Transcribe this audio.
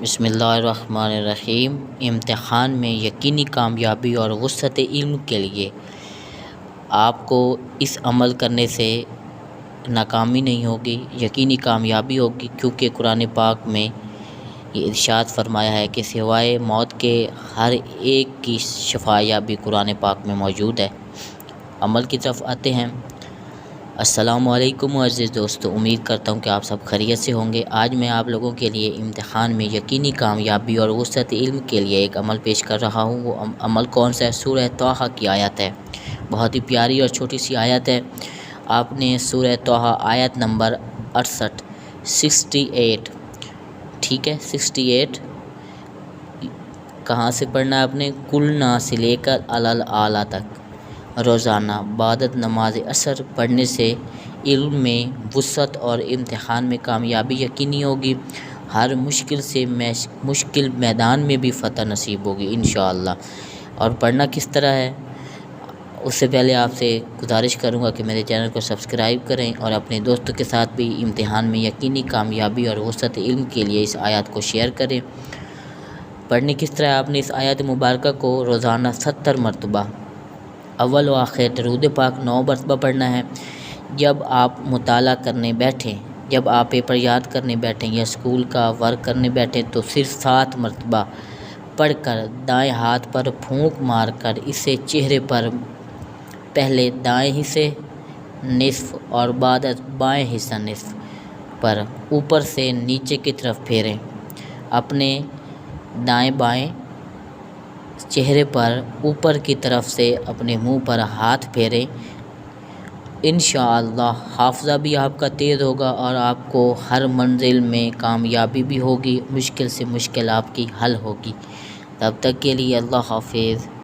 بسم اللہ الرحمن الرحیم۔ امتحان میں یقینی کامیابی اور وسعت علم کے لیے آپ کو اس عمل کرنے سے ناکامی نہیں ہوگی، یقینی کامیابی ہوگی، کیونکہ قرآن پاک میں یہ ارشاد فرمایا ہے کہ سوائے موت کے ہر ایک کی شفا یابی قرآن پاک میں موجود ہے۔ عمل کی طرف آتے ہیں۔ السلام علیکم عزیز دوستو، امید کرتا ہوں کہ آپ سب خیریت سے ہوں گے۔ آج میں آپ لوگوں کے لیے امتحان میں یقینی کامیابی اور وسعت علم کے لیے ایک عمل پیش کر رہا ہوں۔ وہ عمل کون سا ہے؟ سورہ طٰہٰ کی آیت ہے، بہت ہی پیاری اور چھوٹی سی آیت ہے۔ آپ نے سورہ طٰہٰ آیت نمبر 68 ٹھیک ہے، 68 کہاں سے پڑھنا ہے آپ نے؟ قلنا سے لے کر الاعلیٰ تک روزانہ بعد نماز عصر پڑھنے سے علم میں وسعت اور امتحان میں کامیابی یقینی ہوگی۔ ہر مشکل سے مشکل میدان میں بھی فتح نصیب ہوگی انشاءاللہ۔ اور پڑھنا کس طرح ہے؟ اس سے پہلے آپ سے گزارش کروں گا کہ میرے چینل کو سبسکرائب کریں اور اپنے دوستوں کے ساتھ بھی امتحان میں یقینی کامیابی اور وسعت علم کے لیے اس آیات کو شیئر کریں۔ پڑھنے کس طرح؟ آپ نے اس آیت مبارکہ کو روزانہ 70 مرتبہ اول و آخر درود پاک 9 مرتبہ پڑھنا ہے۔ جب آپ مطالعہ کرنے بیٹھیں، جب آپ پیپر یاد کرنے بیٹھیں یا اسکول کا ورک کرنے بیٹھیں تو صرف 7 مرتبہ پڑھ کر دائیں ہاتھ پر پھونک مار کر اسے چہرے پر پہلے دائیں حصے نصف اور بعد بائیں حصہ نصف پر اوپر سے نیچے کی طرف پھیریں۔ اپنے دائیں بائیں چہرے پر اوپر کی طرف سے اپنے منہ پر ہاتھ پھیریں۔ انشاءاللہ حافظہ بھی آپ کا تیز ہوگا اور آپ کو ہر منزل میں کامیابی بھی ہوگی، مشکل سے مشکل آپ کی حل ہوگی۔ تب تک کے لیے اللہ حافظ۔